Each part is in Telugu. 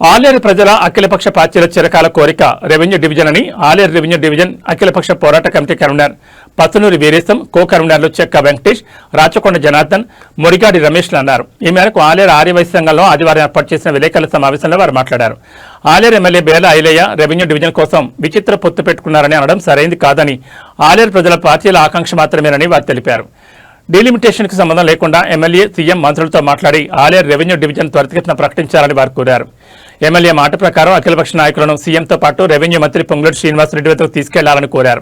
ఆలేరు ప్రజల అఖిలపక్ష పార్టీల చిరకాల కోరిక రెవెన్యూ డివిజన్ అని ఆలేరు రెవెన్యూ డివిజన్ అఖిలపక్ష పోరాట కమిటీ కన్వీనర్ పత్తునూరి వీరేశం కో కన్వీనర్లు చెక్క వెంకటేష్ రాచకొండ జనార్దన్ మురిగాడి రమేష్లు అన్నారు. ఈ మేరకు ఆలేరు ఆర్యవైశ్య సంఘంలో ఆదివారం ఏర్పాటు చేసిన విలేకరుల సమావేశంలో వారు మాట్లాడారు. ఆలేరు ఎమ్మెల్యే బేల ఐలయ్య రెవెన్యూ డివిజన్ కోసం విచిత్ర పొత్తు పెట్టుకున్నారని అనడం సరైంది కాదని, ఆలేరు ప్రజల పార్టీల ఆకాంక్ష మాత్రమేనని వారు తెలిపారు. డీలిమిటేషన్కు సంబంధం లేకుండా ఎమ్మెల్యే, సీఎం మంత్రులతో మాట్లాడి ఆలేరు రెవెన్యూ డివిజన్ త్వరితగతిన ప్రకటించాలని వారు కోరారు. ఎమ్మెల్యే మాట ప్రకారం అఖిలపక్ష నాయకులను సీఎంతో పాటు రెవెన్యూ మంత్రి పొంగులేటి శ్రీనివాసరెడ్డి వద్దకు తీసుకెళ్లాలని కోరారు.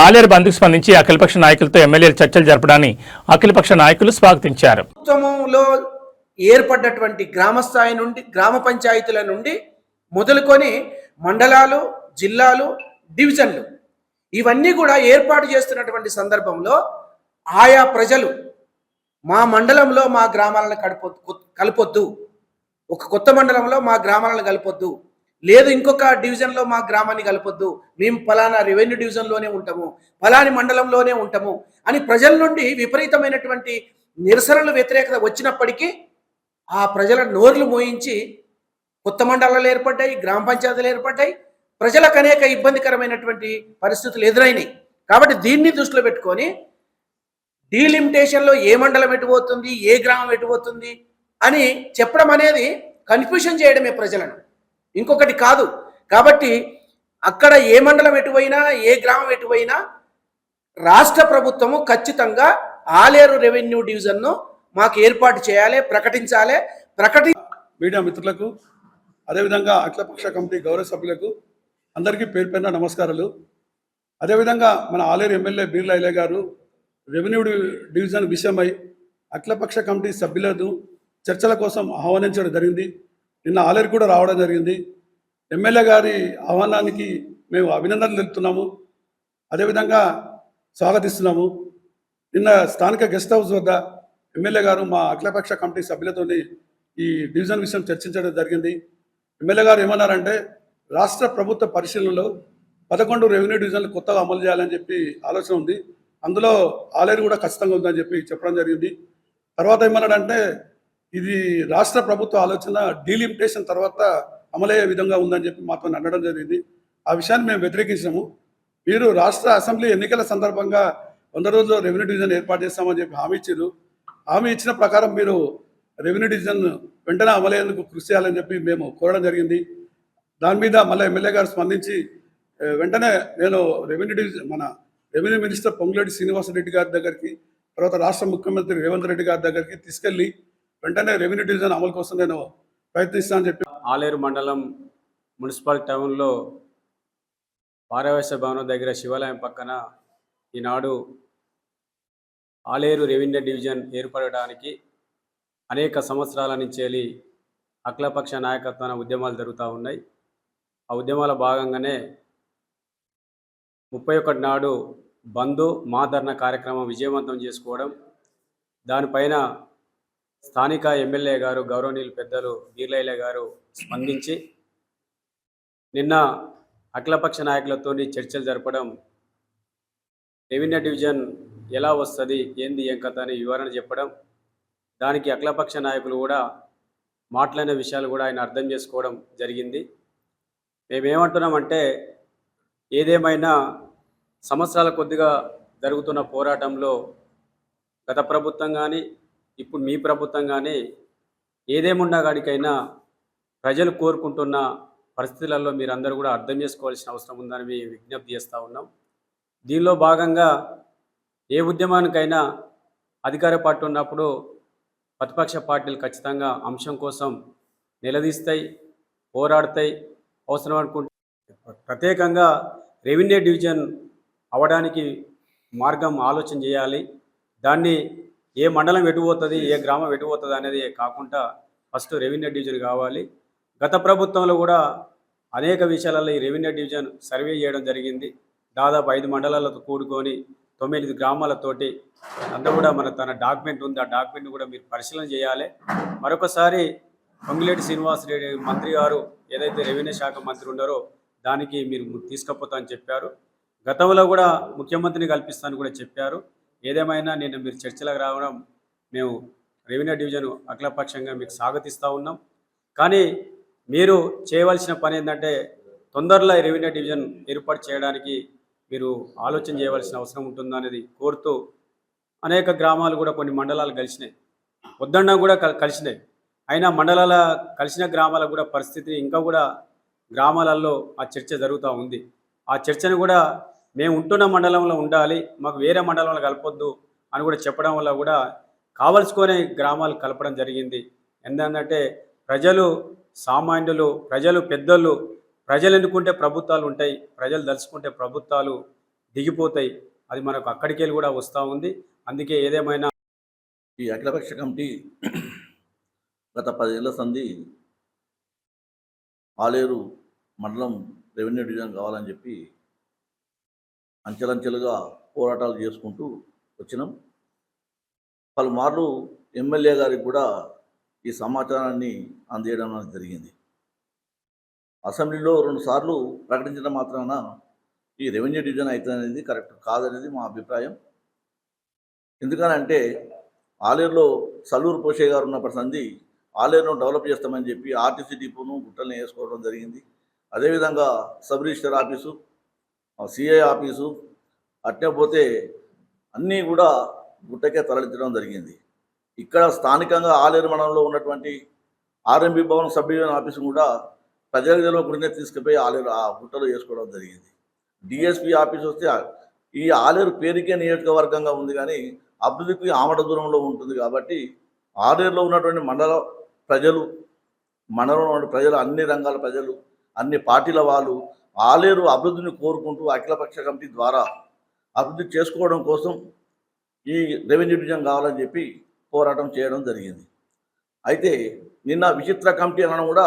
ఆలేరు బంద్కు స్పందించి అఖిలపక్ష నాయకులతో ఎమ్మెల్యేలు చర్చలు జరపడాన్ని అఖిలపక్ష నాయకులు స్వాగతించారు. ప్రభుత్వంలో ఏర్పడ్డటువంటి గ్రామ స్థాయి నుండి గ్రామ పంచాయతీల నుండి మొదలుకొని మండలాలు, జిల్లాలు, డివిజన్లు ఇవన్నీ కూడా ఏర్పాటు చేస్తున్నటువంటి సందర్భంలో ఆయా ప్రజలు మా మండలంలో మా గ్రామాలను కలపొద్దు, ఒక కొత్త మండలంలో మా గ్రామాలను కలపొద్దు, లేదు ఇంకొక డివిజన్లో మా గ్రామాన్ని కలపొద్దు, మేము ఫలానా రెవెన్యూ డివిజన్లోనే ఉంటాము, ఫలాని మండలంలోనే ఉంటాము అని ప్రజల నుండి విపరీతమైనటువంటి నిరసనలు, వ్యతిరేకత వచ్చినప్పటికీ ఆ ప్రజల నోర్లు మోయించి కొత్త మండలాలు ఏర్పడ్డాయి, గ్రామ పంచాయతీలు ఏర్పడ్డాయి, ప్రజలకు అనేక ఇబ్బందికరమైనటువంటి పరిస్థితులు ఎదురైనాయి. కాబట్టి దీన్ని దృష్టిలో పెట్టుకొని డీలిమిటేషన్లో ఏ మండలం ఎటుపోతుంది, ఏ గ్రామం ఎటుపోతుంది అని చెప్పడం అనేది కన్ఫ్యూషన్ చేయడమే ప్రజలను, ఇంకొకటి కాదు. కాబట్టి అక్కడ ఏ మండలం ఎటుపోయినా, ఏ గ్రామం ఎటుపోయినా రాష్ట్ర ప్రభుత్వము ఖచ్చితంగా ఆలేరు రెవెన్యూ డివిజన్ను మాకు ఏర్పాటు చేయాలి, ప్రకటించాలి. మీడియా మిత్రులకు, అదేవిధంగా అఖిలపక్ష కమిటీ గౌరవ సభ్యులకు అందరికీ పేరు పేరున నమస్కారాలు. అదేవిధంగా మన ఆలేరు ఎమ్మెల్యే బీర్ల ఐలయ్య గారు రెవెన్యూ డివిజన్ విషయమై అఖిలపక్ష కమిటీ సభ్యులను చర్చల కోసం ఆహ్వానించడం జరిగింది. నిన్న ఆలేరు కూడా రావడం జరిగింది. ఎమ్మెల్యే గారి ఆహ్వానానికి మేము అభినందనలు తెలుపుతున్నాము, అదేవిధంగా స్వాగతిస్తున్నాము. నిన్న స్థానిక గెస్ట్ హౌస్ వద్ద ఎమ్మెల్యే గారు మా అఖిలపక్ష కమిటీ సభ్యులతో ఈ డివిజన్ విషయం చర్చించడం జరిగింది. ఎమ్మెల్యే గారు ఏమన్నారంటే, రాష్ట్ర ప్రభుత్వ పరిశీలనలో 11 రెవెన్యూ డివిజన్లు కొత్తగా అమలు చేయాలని చెప్పి ఆలోచన ఉంది, అందులో ఆలేరు కూడా ఖచ్చితంగా ఉందని చెప్పి చెప్పడం జరిగింది. తర్వాత ఏమన్నాడంటే, ఇది రాష్ట్ర ప్రభుత్వ ఆలోచన డీలిమిటేషన్ తర్వాత అమలయ్యే విధంగా ఉందని చెప్పి మాతో అనడం జరిగింది. ఆ విషయాన్ని మేము వ్యతిరేకించాము. మీరు రాష్ట్ర అసెంబ్లీ ఎన్నికల సందర్భంగా 100 రోజుల్లో రెవెన్యూ డివిజన్ ఏర్పాటు చేస్తామని చెప్పి హామీ ఇచ్చారు. హామీ ఇచ్చిన ప్రకారం మీరు రెవెన్యూ డివిజన్ వెంటనే అమలయ్యేందుకు కృషి చేయాలని చెప్పి మేము కోరడం జరిగింది. దాని మీద మళ్ళీ ఎమ్మెల్యే గారు స్పందించి వెంటనే నేను రెవెన్యూ మినిస్టర్ పొంగులేటి శ్రీనివాసరెడ్డి గారి దగ్గరికి, తర్వాత రాష్ట్ర ముఖ్యమంత్రి రేవంత్ రెడ్డి గారి దగ్గరికి తీసుకెళ్లి వెంటనే రెవెన్యూ డివిజన్ అమలు కోసం నేను ప్రయత్నిస్తానని చెప్పి. ఆలేరు మండలం మున్సిపల్ టౌన్లో పారవేశ భవనం దగ్గర శివాలయం పక్కన ఈనాడు ఆలేరు రెవెన్యూ డివిజన్ ఏర్పడడానికి అనేక సంవత్సరాల నుంచి వెళ్ళి అఖిలపక్ష నాయకత్వాన ఉద్యమాలు జరుగుతూ ఉన్నాయి. ఆ ఉద్యమాల భాగంగానే 31 నాడు బంధు మా ధర్నా కార్యక్రమం విజయవంతం చేసుకోవడం, దానిపైన స్థానిక ఎమ్మెల్యే గారు గౌరవనీయులు పెద్దలు బీర్ల ఐలయ్య గారు స్పందించి నిన్న అఖిలపక్ష నాయకులతో చర్చలు జరపడం, రెవెన్యూ డివిజన్ ఎలా వస్తుంది, ఏంది ఏం కథ అని వివరణ చెప్పడం, దానికి అఖిలపక్ష నాయకులు కూడా మాట్లాడిన విషయాలు కూడా ఆయన అర్థం చేసుకోవడం జరిగింది. మేమేమంటున్నామంటే, ఏదేమైనా సంవత్సరాల కొద్దిగా జరుగుతున్న పోరాటంలో గత ప్రభుత్వం కానీ ఇప్పుడు మీ ప్రభుత్వం కానీ ఏదేమున్నా కాడికైనా ప్రజలు కోరుకుంటున్న పరిస్థితులలో మీరందరూ కూడా అర్థం చేసుకోవాల్సిన అవసరం ఉందని మేము విజ్ఞప్తి చేస్తూ ఉన్నాం. దీనిలో భాగంగా ఏ ఉద్యమానికైనా అధికార పార్టీ ఉన్నప్పుడు ప్రతిపక్ష పార్టీలు ఖచ్చితంగా అంశం కోసం నిలదీస్తాయి, పోరాడతాయి. అవసరం అనుకుంటే ప్రత్యేకంగా రెవెన్యూ డివిజన్ అవడానికి మార్గం ఆలోచన చేయాలి. దాన్ని ఏ మండలం ఎటుపోతుంది, ఏ గ్రామం ఎటుపోతుంది అనేది కాకుండా ఫస్ట్ రెవెన్యూ డివిజన్ కావాలి. గత ప్రభుత్వంలో కూడా అనేక విషయాలలో ఈ రెవెన్యూ డివిజన్ సర్వే చేయడం జరిగింది. దాదాపు 5 మండలాలతో కూడుకొని 9 గ్రామాలతోటి అంతా కూడా తన డాక్యుమెంట్ ఉంది. ఆ డాక్యుమెంట్ కూడా మీరు పరిశీలన చేయాలి. మరొకసారి పొంగులేటి శ్రీనివాసరెడ్డి మంత్రి గారు ఏదైతే రెవెన్యూ శాఖ మంత్రి ఉన్నారో దానికి మీరు తీసుకపోతా అని చెప్పారు. గతంలో కూడా ముఖ్యమంత్రిని కల్పిస్తానని కూడా చెప్పారు. ఏదేమైనా నిన్న మీరు చర్చలకు రావడం మేము రెవెన్యూ డివిజన్ అఖిలపక్షంగా మీకు స్వాగతిస్తూ ఉన్నాం. కానీ మీరు చేయవలసిన పని ఏంటంటే తొందరలో ఈ రెవెన్యూ డివిజన్ ఏర్పాటు చేయడానికి మీరు ఆలోచన చేయవలసిన అవసరం ఉంటుందనేది కోరుతూ అనేక గ్రామాలు కూడా కొన్ని మండలాలు కలిసినాయి, వద్దన్నా కూడా కలిసినాయి. అయినా మండలాల కలిసిన గ్రామాల కూడా పరిస్థితి ఇంకా కూడా గ్రామాలలో ఆ చర్చ జరుగుతూ ఉంది. ఆ చర్చను కూడా మేము ఉంటున్న మండలంలో ఉండాలి, మాకు వేరే మండలంలో కలపొద్దు అని కూడా చెప్పడం వల్ల కూడా కావలసుకొని గ్రామాలు కలపడం జరిగింది. ఎందుకంటే ప్రజలు సామాన్యులు, ప్రజలు పెద్దలు, ప్రజలు ఎన్నుకుంటే ప్రభుత్వాలు ఉంటాయి, ప్రజలు దలుచుకుంటే ప్రభుత్వాలు దిగిపోతాయి. అది మనకు అక్కడికి వెళ్ళి కూడా వస్తూ ఉంది. అందుకే ఏదేమైనా ఈ అఖిలపక్ష కమిటీ గత 10 ఏళ్ల సంధి ఆలేరు మండలం రెవెన్యూ డివిజన్ కావాలని చెప్పి అంచెలంచెలుగా పోరాటాలు చేసుకుంటూ వచ్చినాం. పలుమార్లు ఎమ్మెల్యే గారికి కూడా ఈ సమాచారాన్ని అందజేయడం అనేది జరిగింది. అసెంబ్లీలో 2 సార్లు ప్రకటించడం మాత్రాన ఈ రెవెన్యూ డివిజన్ అవుతుందనేది కరెక్ట్ కాదనేది మా అభిప్రాయం. ఎందుకనంటే ఆలేరులో సల్లూరు పోషే గారు ఉన్నప్పటి సంది ఆలేరును డెవలప్ చేస్తామని చెప్పి ఆర్టీసీ డిపోను గుట్టల్ని వేసుకోవడం జరిగింది. అదేవిధంగా sub register office, CI office అట్నే పోతే అన్నీ కూడా గుట్టకే తరలించడం జరిగింది. ఇక్కడ స్థానికంగా ఆలేరు మండలంలో ఉన్నటువంటి RMB Bhavan sub division office కూడా ప్రజలకు తెలియకుండానే తీసుకుపోయి ఆలేరు ఆ గుట్టలో వేసుకోవడం జరిగింది. డిఎస్పీ ఆఫీస్ వస్తే ఈ ఆలేరు పేరుకే నియోజకవర్గంగా ఉంది, కానీ అభివృద్ధికి ఆమడ దూరంలో ఉంటుంది. కాబట్టి ఆలేరులో ఉన్నటువంటి మండల ప్రజలు, మండలంలో ఉన్న ప్రజలు, అన్ని రంగాల ప్రజలు, అన్ని పార్టీల వాళ్ళు ఆలేరు అభివృద్ధిని కోరుకుంటూ అఖిలపక్ష కమిటీ ద్వారా అభివృద్ధి చేసుకోవడం కోసం ఈ రెవెన్యూ డివిజన్ కావాలని చెప్పి పోరాటం చేయడం జరిగింది. అయితే నిన్న విచిత్ర కమిటీ అనడం కూడా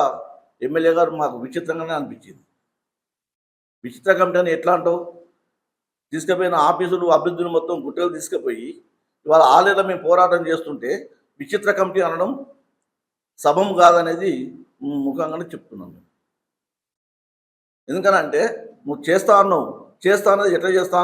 ఎమ్మెల్యే గారు మాకు విచిత్రంగానే అనిపించింది. విచిత్ర కమిటీ అని ఎట్లా అంటావు? తీసుకుపోయిన ఆఫీసులు అభివృద్ధిని మొత్తం గుట్టలు తీసుకుపోయి ఇవాళ ఆలేరులో మేము పోరాటం చేస్తుంటే విచిత్ర కమిటీ అనడం సబం కాదనేది ముఖంగానే చెప్తున్నాను. ఎందుకనంటే నువ్వు చేస్తా అన్నది ఎట్లా చేస్తాను